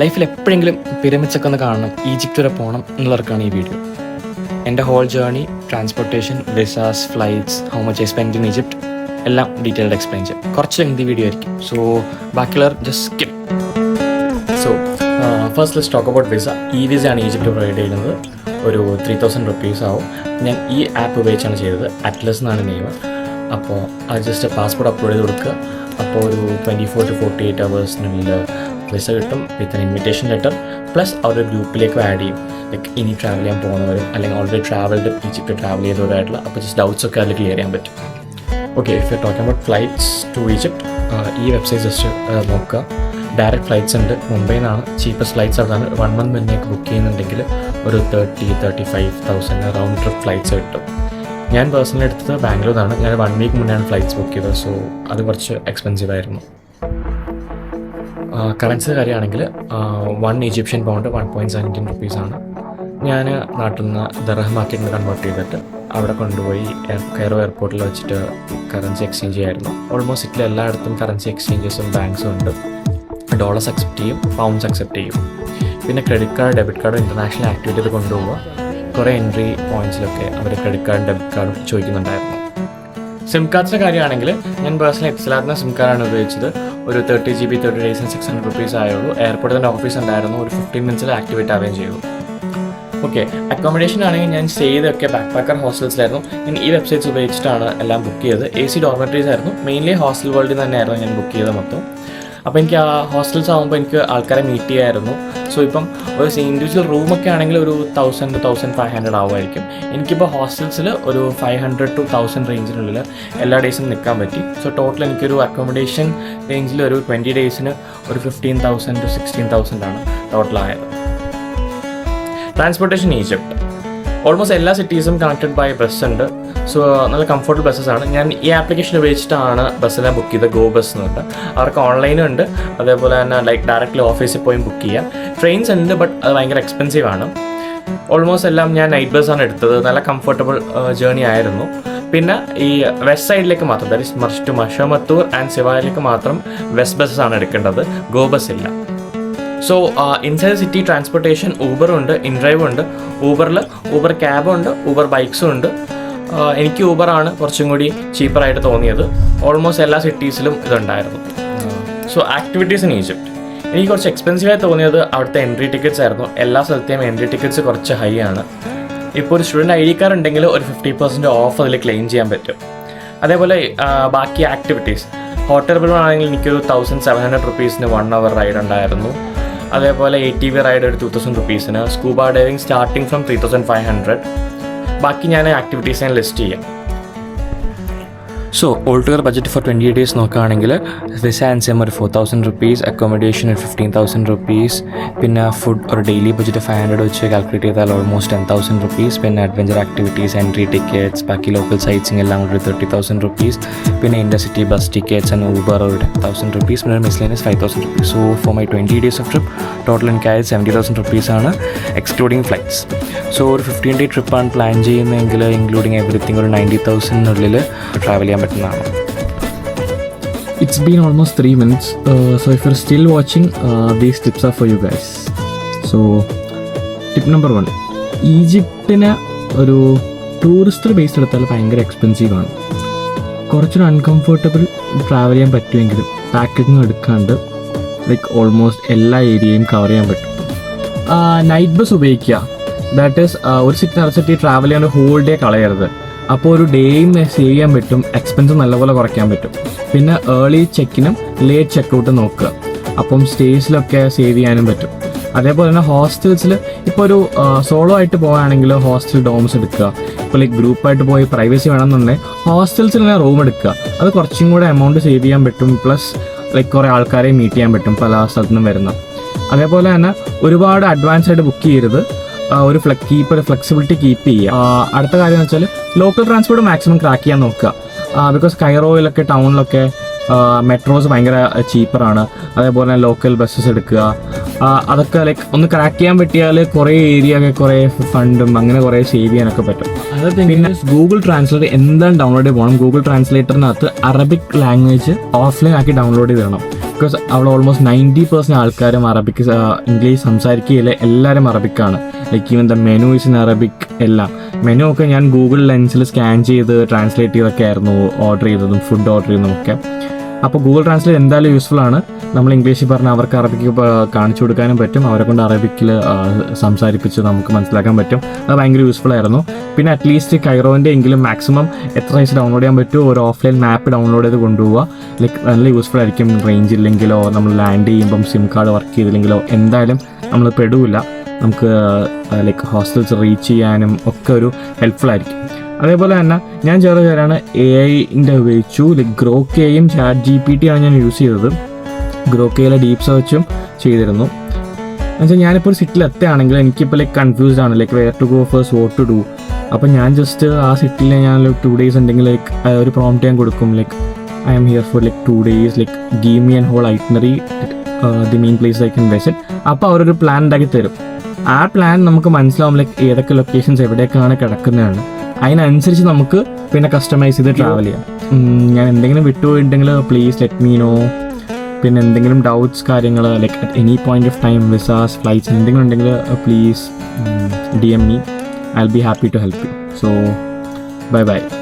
ലൈഫിൽ എപ്പോഴെങ്കിലും പിരമിഡ്സ് ഒക്കെ ഒന്ന് കാണണം, ഈജിപ്റ്റ് വരെ പോകണം എന്നുള്ളവർക്കാണ് ഈ വീഡിയോ. എൻ്റെ whole journey, transportation, visas, flights, how much I spend in Egypt എല്ലാം ഡീറ്റെയിൽഡ് എക്സ്പ്ലെയിൻ ചെയ്യും. കുറച്ച് ലെങ്തി വീഡിയോ ആയിരിക്കും, സോ ബാക്കിയുള്ളവർ just skip. So first let's talk about visa. ഈ വിസയാണ് ഈജിപ്റ്റ് പ്രൊവൈഡ് ചെയ്യുന്നത്. ഒരു 3000 rupees ആവും. ഞാൻ ഈ ആപ്പ് ഉപയോഗിച്ചാണ് ചെയ്തത്. അറ്റ്ലസ് എന്നാണ് നെയിം. അപ്പോൾ അത് ജസ്റ്റ് പാസ്പോർട്ട് അപ്ലോഡ് ചെയ്ത് കൊടുക്കുക. അപ്പോൾ ഒരു 24 to 48 hours വിസ കിട്ടും with an invitation letter. Plus അവരുടെ ഗ്രൂപ്പിലേക്ക് ആഡ് ചെയ്യും. ലൈക്ക് ഇനി ട്രാവൽ ചെയ്യാൻ പോകുന്നവരും അല്ലെങ്കിൽ ഓൾറെഡി ട്രാവൽഡ് ഈജിപ്റ്റ് ട്രാവൽ ചെയ്തവരായിട്ടുള്ള അപ്പോൾ ജസ്റ്റ് ഡൗട്ട്സ് ഒക്കെ അതിൽ ക്ലിയർ ചെയ്യാൻ പറ്റും. Okay, if you talking about flights to Egypt, ഈ വെബ്സൈറ്റ് ജസ്റ്റ് നോക്കുക. ഡയറക്റ്റ് ഫ്ലൈറ്റ്സ് ഉണ്ട്. മുംബൈയിൽ നിന്നാണ് ചീപ്പസ്റ്റ് ഫ്ലൈറ്റ്സ്. അതാണ് 1 month മുന്നേക്ക് ബുക്ക് ചെയ്യുന്നുണ്ടെങ്കിൽ ഒരു 30,000-35,000 റൗണ്ട് ട്രിപ്പ് ഫ്ലൈറ്റ്സ് കിട്ടും. ഞാൻ പേഴ്സണലി എടുത്തത് ബാംഗ്ലൂർ നിന്നാണ്. ഞാൻ 1 week മുന്നെയാണ് ഫ്ലൈറ്റ്സ് ബുക്ക് ചെയ്തത്. സോ അത് കുറച്ച് എക്സ്പെൻസീവ് ആയിരുന്നു. കറൻസി കാര്യമാണെങ്കിൽ 1 Egyptian pound 1.17 rupees ആണ്. ഞാൻ നാട്ടിൽ നിന്ന് ദർഹമാക്കിൽ നിന്ന് കൺവേർട്ട് ചെയ്തിട്ട് അവിടെ കൊണ്ടുപോയി കൈറോ എയർപോർട്ടിൽ വെച്ചിട്ട് കറൻസി എക്സ്ചേഞ്ച് ചെയ്യായിരുന്നു. ഓൾമോസ്റ്റ് ഇറ്റിൽ എല്ലായിടത്തും കറൻസി എക്സ്ചേഞ്ചസും ബാങ്ക്സും ഉണ്ട്. ഡോളേഴ്സ് അക്സെപ്റ്റ് ചെയ്യും, പൗണ്ട്സ് അക്സെപ്റ്റ് ചെയ്യും. പിന്നെ credit card, debit card international activity ചെയ്ത് കൊണ്ടുപോവുക. കുറേ എൻട്രി പോയിൻറ്റ്സിലൊക്കെ അവർ ക്രെഡിറ്റ് കാർഡും ഡെബിറ്റ് കാർഡും ചോദിക്കുന്നുണ്ടായിരുന്നു. സിം കാർഡ്സിൻ്റെ കാര്യമാണെങ്കിൽ ഞാൻ പേഴ്സണലി എക്സലാറിൻ്റെ സിം കാർഡാണ് ഉപയോഗിച്ചത്. ഒരു 30 GB 30 days 600 rupees ആയുള്ളൂ. എയർപോർട്ടിൽ തന്നെ ഓഫീസ് ഉണ്ടായിരുന്നു. ഒരു 15 minutes ആക്ടിവേറ്റ് ആവുകയും ചെയ്തു. ഓക്കെ, അക്കോമഡേഷൻ ആണെങ്കിൽ ഞാൻ സ്റ്റേ ചെയ്തൊക്കെ ബാക്ക് പാക്കർ ഹോസ്റ്റൽസിലായിരുന്നു. ഞാൻ ഈ വെബ്സൈറ്റ്സ് ഉപയോഗിച്ചിട്ടാണ് എല്ലാം ബുക്ക് ചെയ്തത്. AC ഡോർമെറ്ററീസ് ആയിരുന്നു. മെയിൻലി ഹോസ്റ്റൽ വേൾഡിൽ തന്നെയായിരുന്നു ഞാൻ ബുക്ക് ചെയ്തത് മൊത്തം. അപ്പോൾ എനിക്ക് ആ ഹോസ്റ്റൽസ് ആകുമ്പോൾ എനിക്ക് ആൾക്കാരെ മീറ്റ് ചെയ്യായിരുന്നു. സോ ഇപ്പം ഒരു ഇൻഡിവിജ്വൽ റൂമൊക്കെ ആണെങ്കിൽ ഒരു 1000 to 1500 ആവുമായിരിക്കും. എനിക്കിപ്പോൾ ഹോസ്റ്റൽസിൽ ഒരു 500 to 1000 റേഞ്ചിനുള്ളിൽ എല്ലാ ഡേയ്സും നിൽക്കാൻ പറ്റി. സോ ടോട്ടൽ എനിക്കൊരു അക്കോമഡേഷൻ റേഞ്ചിൽ ഒരു 20 days ഒരു 15,000 to 16,000 ആണ് ടോട്ടലായത്. ട്രാൻസ്പോർട്ടേഷൻ ഈജിപ്റ്റ് ഓൾമോസ്റ്റ് എല്ലാ സിറ്റീസും കണക്റ്റഡ് ബൈ ബസ് ഉണ്ട്. സോ നല്ല കംഫർട്ടബിൾ ബസ്സസ് ആണ്. ഞാൻ ഈ ആപ്ലിക്കേഷൻ ഉപയോഗിച്ചിട്ടാണ് ബസ്സെല്ലാം ബുക്ക് ചെയ്തത്. ഗോ ബസ് എന്ന് പറഞ്ഞിട്ട് അവർക്ക് ഓൺലൈനും ഉണ്ട്. അതേപോലെ തന്നെ ലൈക്ക് ഡയറക്റ്റ്ലി ഓഫീസിൽ പോയി ബുക്ക് ചെയ്യാം. ട്രെയിൻസ് ഉണ്ട്, ബട്ട് അത് ഭയങ്കര എക്സ്പെൻസീവ് ആണ്. ഓൾമോസ്റ്റ് എല്ലാം ഞാൻ നൈറ്റ് ബസ്സാണ് എടുത്തത്. നല്ല കംഫർട്ടബിൾ ജേർണി ആയിരുന്നു. പിന്നെ ഈ വെസ്റ്റ് സൈഡിലേക്ക് മാത്രം, ദാറ്റ് ഇസ് മർച്ച് ടു മഷമത്തൂർ ആൻഡ് സിവായിലേക്ക് മാത്രം വെസ്റ്റ് ബസ്സസ് ആണ് എടുക്കേണ്ടത്. ഗോ ബസ് ഇല്ല. സോ ഇൻസൈഡ് സിറ്റി ട്രാൻസ്പോർട്ടേഷൻ ഊബറും ഉണ്ട്, ഇൻഡ്രൈവും ഉണ്ട്. ഊബർ ക്യാബും ഉണ്ട്, ഊബർ ബൈക്സും ഉണ്ട്. എനിക്ക് ഊബറാണ് കുറച്ചും കൂടി ചീപ്പറായിട്ട് തോന്നിയത്. ഓൾമോസ്റ്റ് എല്ലാ സിറ്റീസിലും ഇതുണ്ടായിരുന്നു. സോ ആക്ടിവിറ്റീസ് ഇൻ ഈജിപ്റ്റ് എനിക്ക് കുറച്ച് എക്സ്പെൻസീവായി തോന്നിയത് അവിടുത്തെ എൻട്രി ടിക്കറ്റ്സ് ആയിരുന്നു. എല്ലാ സ്ഥലത്തെയും എൻട്രി ടിക്കറ്റ്സ് കുറച്ച് ഹൈ ആണ്. ഇപ്പോൾ ഒരു സ്റ്റുഡൻറ്റ് ID കാർഡ് ഉണ്ടെങ്കിൽ ഒരു 50% ഓഫ് അതിൽ ക്ലെയിം ചെയ്യാൻ പറ്റും. അതേപോലെ ബാക്കി ആക്ടിവിറ്റീസ്, ഹോട്ടൽ ബിൽ ആണെങ്കിൽ എനിക്കൊരു 1700 rupees 1 hour റൈഡ് ഉണ്ടായിരുന്നു. അതേപോലെ ATV റൈഡ് ഒരു 2000 rupees. Scuba diving starting from 3500. ബാക്കി ഞാൻ ആക്ടിവിറ്റീസ് ഞാൻ ലിസ്റ്റ് ചെയ്യാം. So all together budget for 20 days നോക്കുകയാണെങ്കിൽ വിസ ആൻഡ് സിം ഒരു 4000 rupees, അക്കോമഡേഷൻ ഒരു 15,000 rupees, പിന്നെ ഫുഡ് ഒരു ഡെയിലി ബഡ്ജറ്റ് 500 വെച്ച് കാൽക്കുലേറ്റ് ചെയ്താൽ ഓൾമോസ്റ്റ് 10,000 rupees. പിന്നെ അഡ്വഞ്ചർ ആക്ടിവിറ്റീസ്, എൻട്രി ടിക്കറ്റ്സ്, ബാക്കി ലോക്കൽ സൈറ്റ്സിങ് എല്ലാം കൂടി 30,000 rupees. പിന്നെ intercity bus tickets and Uber ഒരു 10,000 rupees. പിന്നെ miscellaneous 5,000 rupees. So for my 20 days of trip total എനിക്കായത് 70,000 rupees ആണ്, എക്സ്ക്ലൂഡിങ് ഫ്ലൈറ്റ്സ്. സോ ഒരു 15-day ട്രിപ്പാണ് പ്ലാൻ ചെയ്യുന്നതെങ്കിൽ ഇൻക്ലൂഡിങ് എവറിത്തിങ് ഒരു 90,000 ട്രാവൽ ചെയ്യാൻ പറ്റുന്നതാണ്. It's been almost 3 minutes. So if you're still watching, these tips are for you guys. So tip number 1, ഈജിപ്തിനെ ഒരു tourist base എടുത്താൽ ഭയങ്കര എക്സ്പെൻസീവ് ആണ്. കുറച്ചൊരു അൺകംഫർട്ടബിൾ ട്രാവൽ ചെയ്യാൻ പറ്റുമെങ്കിലും പാക്കേജിങ് എടുക്കാണ്ട് ലൈക്ക് ഓൾമോസ്റ്റ് എല്ലാ ഏരിയയും കവർ ചെയ്യാൻ പറ്റും. നൈറ്റ് ബസ് ഉപയോഗിക്കുക. ദാറ്റ് ഈസ് ഒരു സിറ്റി ട്രാവൽ ചെയ്യാൻ ഹോൾ ഡേ കളയരുത്. അപ്പോൾ ഒരു ഡേയും സേവ് ചെയ്യാൻ പറ്റും, എക്സ്പെൻസ് നല്ലപോലെ കുറയ്ക്കാൻ പറ്റും. പിന്നെ ഏർലി ചെക്കിനും ലേറ്റ് ചെക്കൗട്ടും നോക്കുക. അപ്പം സ്റ്റേസിലൊക്കെ സേവ് ചെയ്യാനും പറ്റും. അതേപോലെ തന്നെ ഹോസ്റ്റൽസിൽ ഇപ്പോൾ ഒരു സോളോ ആയിട്ട് പോകുകയാണെങ്കിൽ ഹോസ്റ്റൽ ഡോംസ് എടുക്കുക. ഇപ്പോൾ ലൈക്ക് ഗ്രൂപ്പായിട്ട് പോയി പ്രൈവസി വേണമെന്നുണ്ടെങ്കിൽ ഹോസ്റ്റൽസിൽ തന്നെ റൂം എടുക്കുക. അത് കുറച്ചും കൂടെ എമൗണ്ട് സേവ് ചെയ്യാൻ പറ്റും. പ്ലസ് ലൈക്ക് കുറേ ആൾക്കാരെ മീറ്റ് ചെയ്യാൻ പറ്റും പല സ്ഥലത്തു നിന്നും വരുന്ന. അതേപോലെ തന്നെ ഒരുപാട് അഡ്വാൻസ് ആയിട്ട് ബുക്ക് ചെയ്യരുത്. ഒരു ഫ്ലെക്സിബിലിറ്റി കീപ്പ് ചെയ്യുക. അടുത്ത കാര്യം എന്ന് വെച്ചാൽ ലോക്കൽ ട്രാൻസ്പോർട്ട് മാക്സിമം ക്രാക്ക് ചെയ്യാൻ നോക്കുക. ബിക്കോസ് കൈറോയിലൊക്കെ ടൗണിലൊക്കെ മെട്രോസ് ഭയങ്കര ചീപ്പറാണ്. അതേപോലെ തന്നെ ലോക്കൽ ബസ്സസ് എടുക്കുക. അതൊക്കെ ലൈക്ക് ഒന്ന് ക്രാക്ക് ചെയ്യാൻ പറ്റിയാൽ കുറേ ഏരിയ കുറേ ഫണ്ടും അങ്ങനെ കുറേ സേവ് ചെയ്യാനൊക്കെ പറ്റും. പിന്നെ ഗൂഗിൾ ട്രാൻസ്ലേറ്റർ എന്തായാലും ഡൗൺലോഡ് ചെയ്ത് പോകണം. ഗൂഗിൾ ട്രാൻസ്ലേറ്ററിനകത്ത് അറബിക് ലാംഗ്വേജ് ഓഫ്ലൈൻ ആക്കി ഡൗൺലോഡ് ചെയ്ത് വേണം. ബിക്കോസ് അവിടെ ഓൾമോസ്റ്റ് 90% ആൾക്കാരും അറബിക്ക് ഇംഗ്ലീഷ് സംസാരിക്കുകയില്ല, എല്ലാവരും അറബിക്കാണ്. Like even the menu is in Arabic. എല്ലാം മെനു ഒക്കെ ഞാൻ ഗൂഗിൾ ലെൻസിൽ സ്കാൻ ചെയ്ത് ട്രാൻസ്ലേറ്റ് ചെയ്തൊക്കെ ആയിരുന്നു ഓർഡർ ചെയ്തതും ഫുഡ് ഓർഡർ ചെയ്തതുമൊക്കെ. അപ്പോൾ ഗൂഗിൾ ട്രാൻസ്ലേറ്റ് എന്തായാലും യൂസ്ഫുൾ ആണ്. നമ്മൾ ഇംഗ്ലീഷിൽ പറഞ്ഞാൽ അവർക്ക് അറബിക്ക് കാണിച്ചു കൊടുക്കാനും പറ്റും, അവരെ കൊണ്ട് അറബിക്കിൽ സംസാരിപ്പിച്ച് നമുക്ക് മനസ്സിലാക്കാൻ പറ്റും. അത് ഭയങ്കര യൂസ്ഫുൾ ആയിരുന്നു. പിന്നെ അറ്റ്ലീസ്റ്റ് കൈറോൻ്റെ എങ്കിലും മാക്സിമം എത്ര സൈസ് ഡൗൺലോഡ് ചെയ്യാൻ പറ്റുമോ ഒരു ഓഫ്ലൈൻ മാപ്പ് ഡൗൺലോഡ് ചെയ്ത് കൊണ്ടുപോവുക. ലൈക്ക് നല്ല യൂസ്ഫുൾ ആയിരിക്കും. റേഞ്ച് ഇല്ലെങ്കിലോ നമ്മൾ ലാൻഡ് ചെയ്യുമ്പം സിം കാർഡ് വർക്ക് ചെയ്തില്ലെങ്കിലോ എന്തായാലും നമ്മൾ പെടില്ല. നമുക്ക് ലൈക്ക് ഹോസ്റ്റൽസ് റീച്ച് ചെയ്യാനും ഒക്കെ ഒരു ഹെൽപ്ഫുൾ ആയിരിക്കും. അതേപോലെ തന്നെ ഞാൻ ചേർന്ന് AI ഉപയോഗിച്ചു. ലൈക്ക് ഗ്രോക്കയും ChatGPT ആണ് ഞാൻ യൂസ് ചെയ്തത്. ഗ്രോക്കയിലെ ഡീപ്പ് സെർച്ചും ചെയ്തിരുന്നു. എന്നുവെച്ചാൽ ഞാനിപ്പോൾ ഒരു സിറ്റിയിൽ എത്തുകയാണെങ്കിൽ എനിക്കിപ്പോൾ ലൈക്ക് കൺഫ്യൂസ്ഡ് ആണ്, like where to go first, what to do. അപ്പോൾ ഞാൻ ജസ്റ്റ് ആ സിറ്റിയിൽ ഞാൻ ലൈക്ക് 2 days ഉണ്ടെങ്കിൽ ലൈക്ക് ഒരു പ്രോംപ്റ്റ് ഞാൻ കൊടുക്കും, like I am here for like 2 days, like give me and whole itinerary the main place I can visit. അപ്പോൾ അവരൊരു പ്ലാൻ ഉണ്ടാക്കി തരും. ആ പ്ലാൻ നമുക്ക് മനസ്സിലാവും ലൈക്ക് ഏതൊക്കെ ലൊക്കേഷൻസ് എവിടെയൊക്കെയാണ് കിടക്കുന്നതാണ്. അതിനനുസരിച്ച് നമുക്ക് പിന്നെ കസ്റ്റമൈസ് ചെയ്ത് ട്രാവൽ ചെയ്യാം. ഞാൻ എന്തെങ്കിലും വിട്ടുപോയിട്ടുണ്ടെങ്കിൽ പ്ലീസ് ലെറ്റ് മീ നോ. പിന്നെ എന്തെങ്കിലും ഡൗട്ട്സ് കാര്യങ്ങൾ like at any point of time, visas, flights എന്തെങ്കിലും ഉണ്ടെങ്കിൽ please DM me. I'll be happy to help you. So bye bye.